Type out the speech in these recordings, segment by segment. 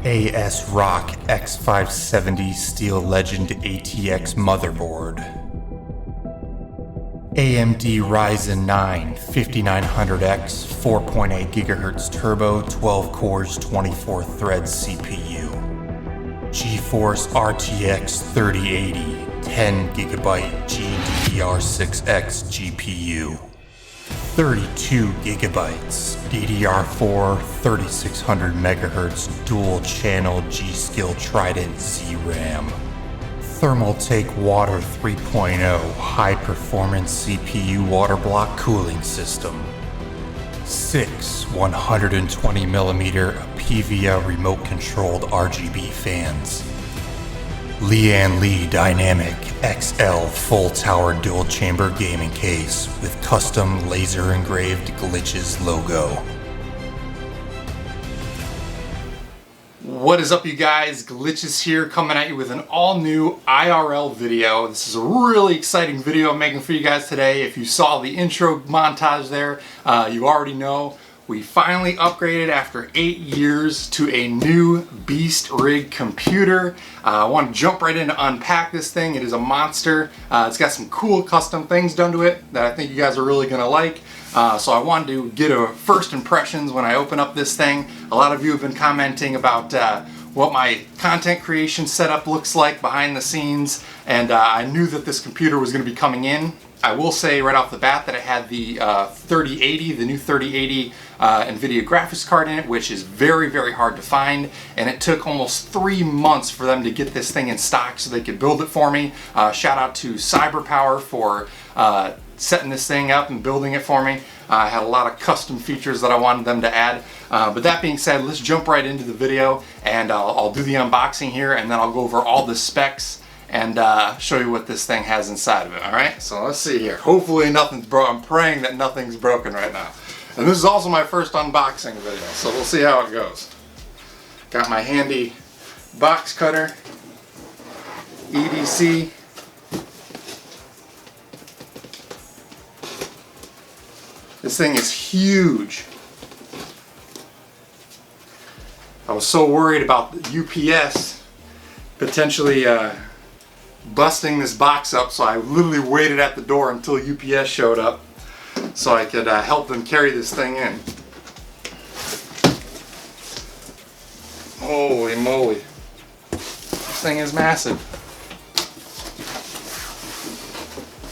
ASRock X570 Steel Legend ATX motherboard, AMD Ryzen 9 5900X 4.8 GHz turbo 12 cores 24 threads CPU, GeForce RTX 3080 10 GB GDDR6X GPU, 32 GB DDR4 3600 MHz dual channel G-Skill Trident Z-RAM, Thermaltake Water 3.0 high performance CPU water block cooling system, 6 120mm PVA remote controlled RGB fans, Lee Dynamic XL full tower dual chamber gaming case with custom laser engraved Glitchiz logo. What is up, you guys? Glitchiz here, coming at you with an all-new IRL video. This is a really exciting video I'm making for you guys today. If you saw the intro montage there, you already know we finally upgraded after 8 years to a new beast rig computer. I want to jump right in to unpack this thing. It is a monster. It's got some cool custom things done to it that I think you guys are really going to like. So I wanted to get a first impressions when I open up this thing. A lot of you have been commenting about what my content creation setup looks like behind the scenes, and I knew that this computer was going to be coming in. I will say right off the bat that it had the 3080, the new 3080 NVIDIA graphics card in it, which is very, very hard to find, and it took almost 3 months for them to get this thing in stock so they could build it for me. Shout out to CyberPower for setting this thing up and building it for me. I had a lot of custom features that I wanted them to add. But that being said, let's jump right into the video, and I'll do the unboxing here, and then I'll go over all the specs and show you what this thing has inside of it. Alright, so let's see here. Hopefully nothing's broken. I'm praying that nothing's broken right now. And this is also my first unboxing video, so we'll see how it goes. Got my handy box cutter, EDC. This thing is huge. I was so worried about the UPS potentially busting this box up, so I literally waited at the door until UPS showed up so I could help them carry this thing in. Holy moly. This thing is massive.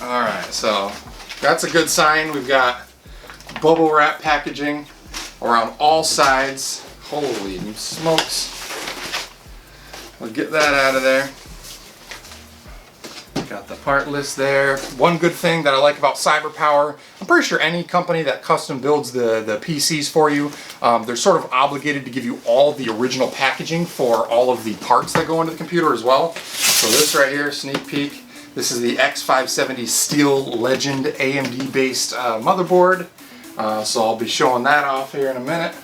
Alright, so that's a good sign. We've got bubble wrap packaging around all sides. Holy smokes. We'll get that out of there. Got the part list there. One good thing that I like about CyberPower, I'm pretty sure any company that custom builds the PCs for you, they're sort of obligated to give you all the original packaging for all of the parts that go into the computer as well. So this right here, sneak peek, this is the X570 Steel Legend AMD based motherboard. So I'll be showing that off here in a minute.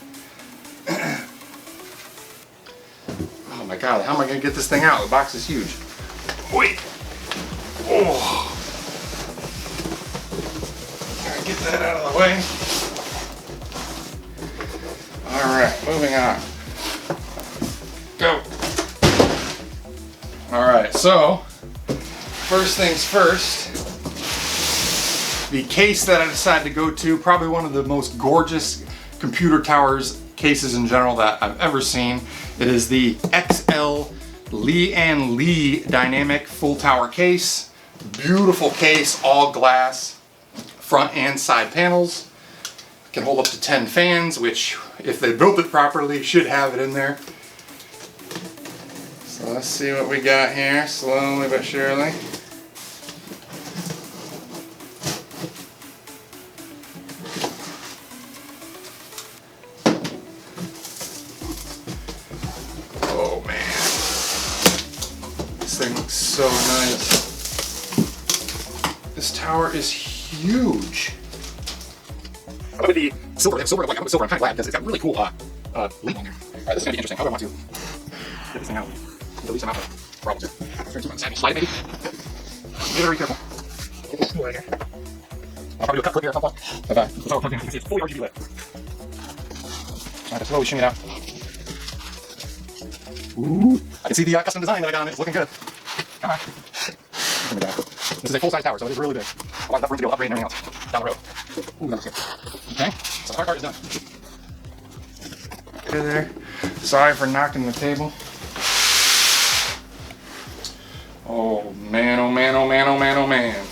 Oh my god, how am I going to get this thing out? The box is huge. Wait. Oh. Gotta get that out of the way. Alright, moving on. Go. Alright, so first things first. The case that I decided to go to, probably one of the most gorgeous computer towers cases in general that I've ever seen. It is the XL Lee Dynamic full tower case. Beautiful case, all glass, front and side panels. Can hold up to 10 fans, which if they built it properly should have it in there. So let's see what we got here, slowly but surely. Oh man, this thing looks so nice. This tower is huge. I'm going to be silver and white. I'm going to silver. I'm kind of glad because it's got really cool leaf on there. Alright, this is going to be interesting. How do I want to get this thing out? Delete some out of problems here. Turn to one side. Slide it maybe. Be very careful. Get this tool right here. I'll probably do a cut clip here at some point. But it's all plugged in. You can see it's fully RGB lit. I have to slowly shimmy it out. Ooh, I can see the custom design that I got on it. It's looking good. Come on. This is a full-size tower, so it is really big. A lot of room to go upgrade and everything else down the road. Ooh, that looks good. Okay, so the hard part is done. Okay there. Sorry for knocking the table. Oh man, oh man, oh man, oh man, oh man.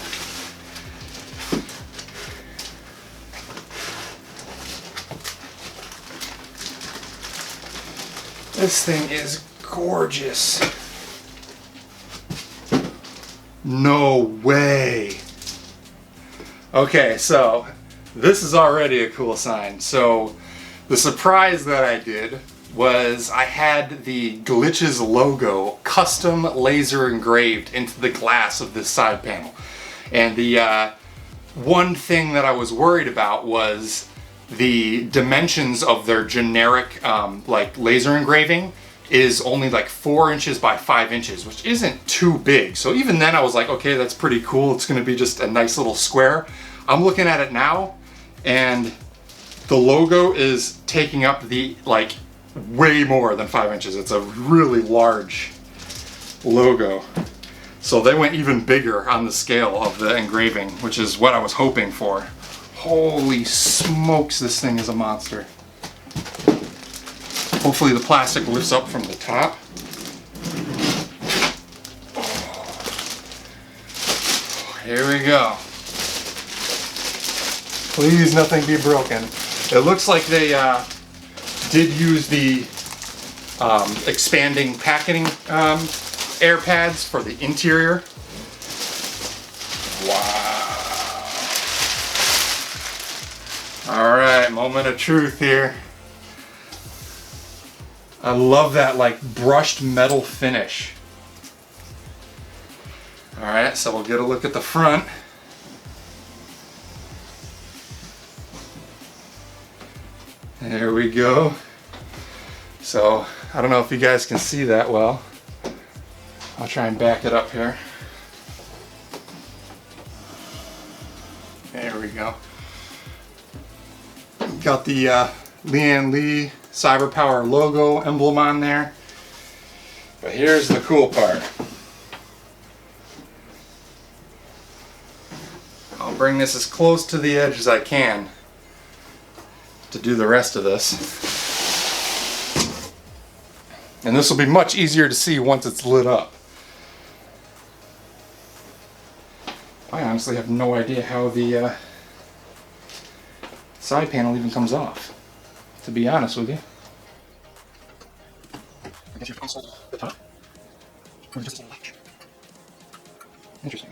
This thing is gorgeous. No way. Okay, so this is already a cool sign. So the surprise that I did was I had the Glitchiz logo custom laser engraved into the glass of this side panel. And the one thing that I was worried about was the dimensions of their generic like laser engraving is only like 4 inches by 5 inches, which isn't too big. So even then I was like, okay, that's pretty cool. It's gonna be just a nice little square. I'm looking at it now and the logo is taking up the like way more than 5 inches. It's a really large logo. So they went even bigger on the scale of the engraving, which is what I was hoping for. Holy smokes, this thing is a monster. Hopefully the plastic lifts up from the top. Here we go. Please nothing be broken. It looks like they did use the expanding packing air pads for the interior. Wow. Alright, moment of truth here. I love that like brushed metal finish. Alright, so we'll get a look at the front. There we go. So, I don't know if you guys can see that well. I'll try and back it up here. There we go. Got the Lian Li CyberPower logo emblem on there. But here's the cool part. I'll bring this as close to the edge as I can to do the rest of this. And this will be much easier to see once it's lit up. I honestly have no idea how the side panel even comes off, to be honest with you. I guess you have to unsole the top. Or just a latch. Interesting.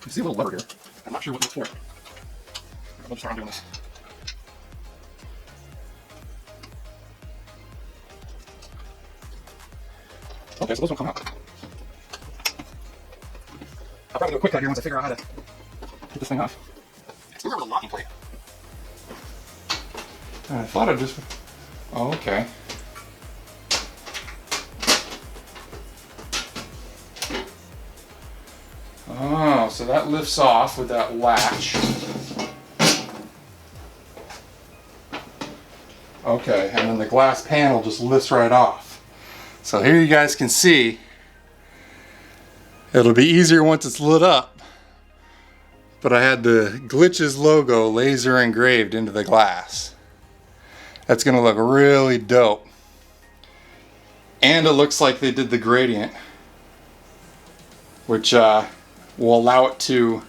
You see a little lever here. I'm not sure what it's for. I'll just start doing this. Okay, so those won't come out. I'll probably do a quick cut here once I figure out how to get this thing off. It's with a locking plate. I thought I'd just... Oh, okay. Oh, so that lifts off with that latch. Okay, and then the glass panel just lifts right off. So here you guys can see, it'll be easier once it's lit up, but I had the Glitchiz logo laser engraved into the glass. That's gonna look really dope. And it looks like they did the gradient, which will allow it to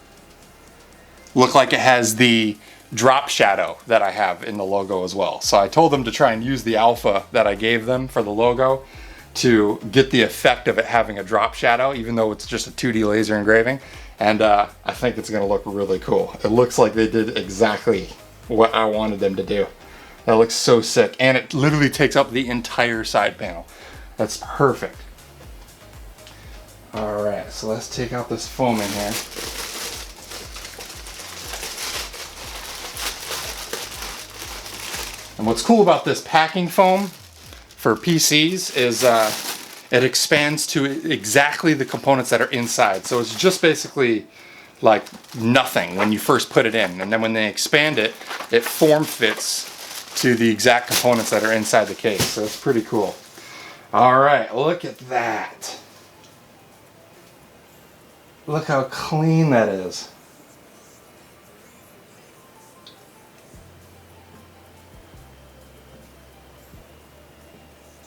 look like it has the drop shadow that I have in the logo as well. So I told them to try and use the alpha that I gave them for the logo to get the effect of it having a drop shadow, even though it's just a 2D laser engraving. And I think it's gonna look really cool. It looks like they did exactly what I wanted them to do. That looks so sick. And it literally takes up the entire side panel. That's perfect. All right, so let's take out this foaming here. And what's cool about this packing foam for PCs is it expands to exactly the components that are inside. So it's just basically like nothing when you first put it in. And then when they expand it, it form fits to the exact components that are inside the case. So it's pretty cool. All right, look at that. Look how clean that is.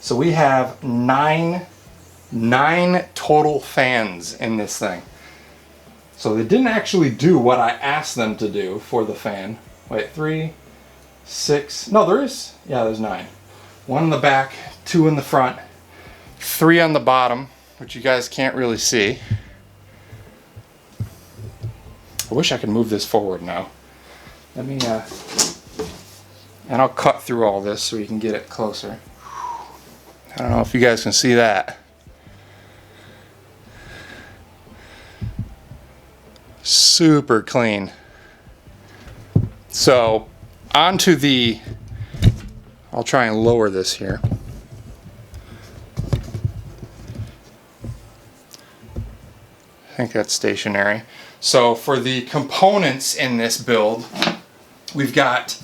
So we have nine total fans in this thing. So they didn't actually do what I asked them to do for the fan. Wait, 3, 6, no, there's 9. 1 in the back, 2 in the front, 3 on the bottom, which you guys can't really see. I wish I could move this forward now. Let me, and I'll cut through all this so you can get it closer. I don't know if you guys can see that. Super clean. So onto the, I'll try and lower this here. I think that's stationary. So for the components in this build, we've got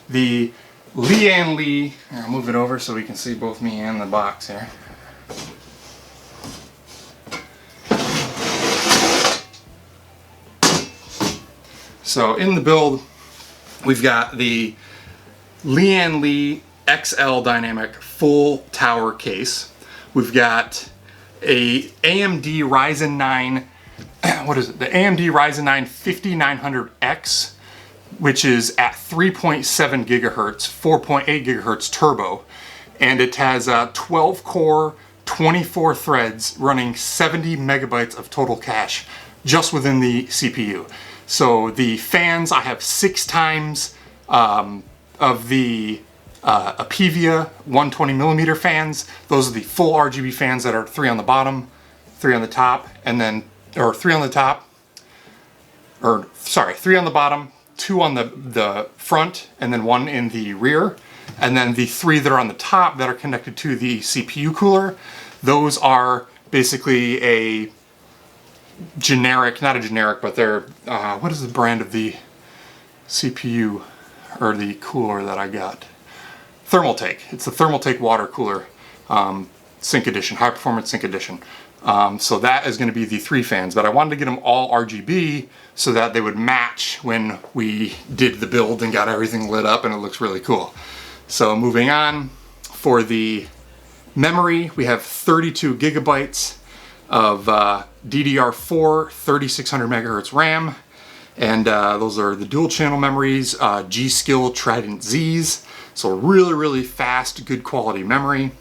the Lee, I'll move it over so we can see both me and the box here. So in the build, we've got the Lee XL Dynamic full tower case. We've got a AMD Ryzen 9, what is it? The AMD Ryzen 9 5900X, which is at 3.7 gigahertz, 4.8 gigahertz turbo, and it has a 12 core, 24 threads running 70 megabytes of total cache just within the CPU. So the fans, I have 6 times of the Apivia 120 millimeter fans. Those are the full RGB fans that are 3 on the bottom, 3 on the top, and then, or 3 on the top, or sorry, 3 on the bottom, 2 on the front, and then 1 in the rear. And then the 3 that are on the top that are connected to the CPU cooler, those are basically a generic, not a generic, but they're, what is the brand of the CPU or the cooler that I got? Thermaltake. It's the Thermaltake water cooler, Sync Edition, high performance Sync Edition. So that is going to be the 3 fans, but I wanted to get them all RGB so that they would match when we did the build and got everything lit up, and it looks really cool. So moving on, for the memory, we have 32 gigabytes of DDR4 3600 megahertz RAM, and those are the dual channel memories, G.Skill Trident Z's, so really fast, good quality memory.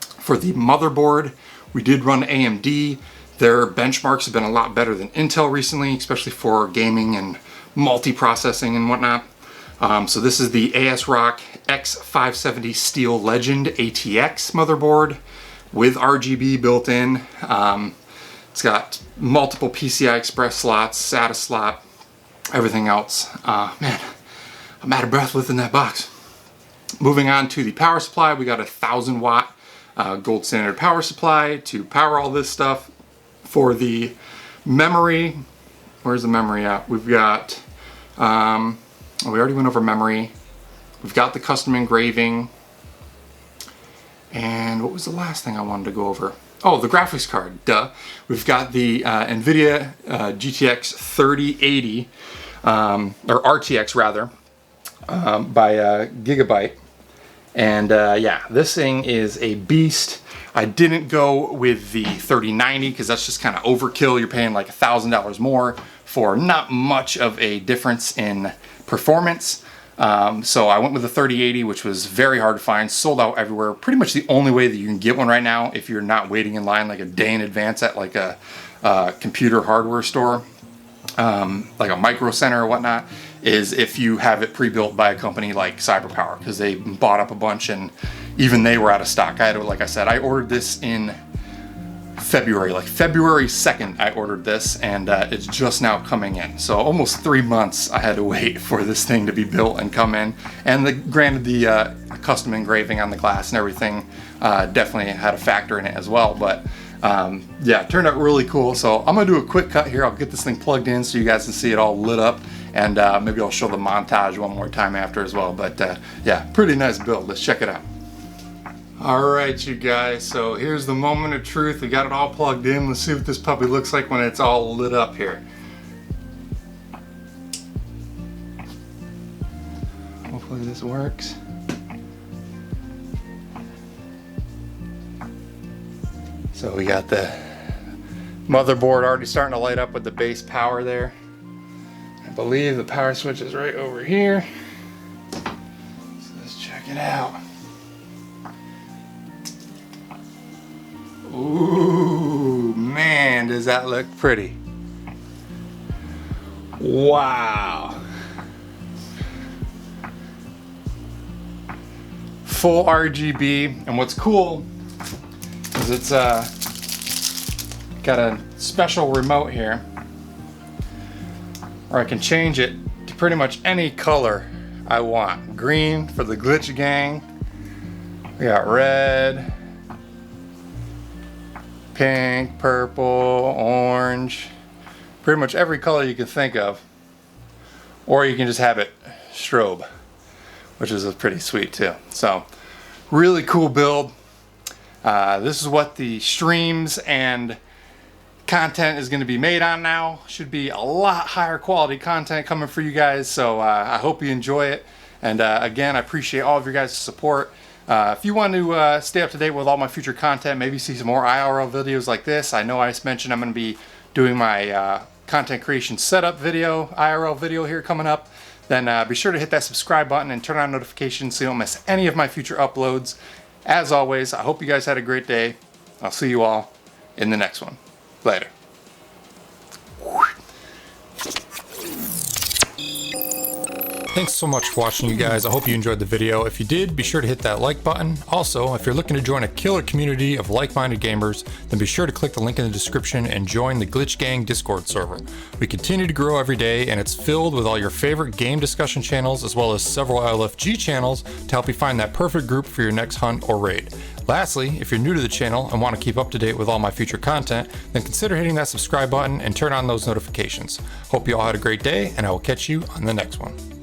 For the motherboard, we did run AMD. Their benchmarks have been a lot better than Intel recently, especially for gaming and multi-processing and whatnot. So this is the ASRock X570 Steel Legend ATX motherboard with RGB built in. It's got multiple PCI Express slots, SATA slot, everything else. Man, I'm out of breath within that box. Moving on to the power supply, we got a 1000 watt gold standard power supply to power all this stuff. For the memory, where's the memory at? We've got, we already went over memory. We've got the custom engraving. And what was the last thing I wanted to go over? Oh, the graphics card, duh. We've got the NVIDIA GTX 3080, or RTX rather, by Gigabyte. And yeah, this thing is a beast. I didn't go with the 3090 because that's just kind of overkill. You're paying like $1,000 more for not much of a difference in performance. So I went with the 3080, which was very hard to find, sold out everywhere. Pretty much the only way that you can get one right now, if you're not waiting in line like a day in advance at like a computer hardware store, like a Micro Center or whatnot, is if you have it pre-built by a company like CyberPower, because they bought up a bunch and even they were out of stock. I had, like I said, I ordered this in February, like February 2nd I ordered this, and it's just now coming in. So almost 3 months I had to wait for this thing to be built and come in. And granted, the custom engraving on the glass and everything definitely had a factor in it as well. But Yeah, it turned out really cool. So I'm gonna do a quick cut here. I'll get this thing plugged in so you guys can see it all lit up, and maybe I'll show the montage one more time after as well. But yeah, pretty nice build. Let's check it out. All right, you guys, so here's the moment of truth. We got it all plugged in. Let's see what this puppy looks like when it's all lit up here. Hopefully this works. So we got the motherboard already starting to light up with the base power there. I believe the power switch is right over here. So let's check it out. Ooh, man, does that look pretty. Wow. Full RGB, and what's cool is it's got a special remote here where I can change it to pretty much any color I want. Green for the Glitch Gang. We got red, pink, purple, orange, pretty much every color you can think of. Or you can just have it strobe, which is pretty sweet too. So really cool build. This is what the streams and content is going to be made on now. Should be a lot higher quality content coming for you guys, so I hope you enjoy it. And again, I appreciate all of your guys' support. If you want to stay up to date with all my future content, maybe see some more IRL videos like this. I know I just mentioned I'm going to be doing my content creation setup video, IRL video here coming up. Then be sure to hit that subscribe button and turn on notifications so you don't miss any of my future uploads. As always, I hope you guys had a great day. I'll see you all in the next one. Later. Thanks so much for watching, you guys. I hope you enjoyed the video. If you did, be sure to hit that like button. Also, if you're looking to join a killer community of like-minded gamers, then be sure to click the link in the description and join the Glitch Gang Discord server. We continue to grow every day, and it's filled with all your favorite game discussion channels, as well as several LFG channels to help you find that perfect group for your next hunt or raid. Lastly, if you're new to the channel and want to keep up to date with all my future content, then consider hitting that subscribe button and turn on those notifications. Hope you all had a great day, and I will catch you on the next one.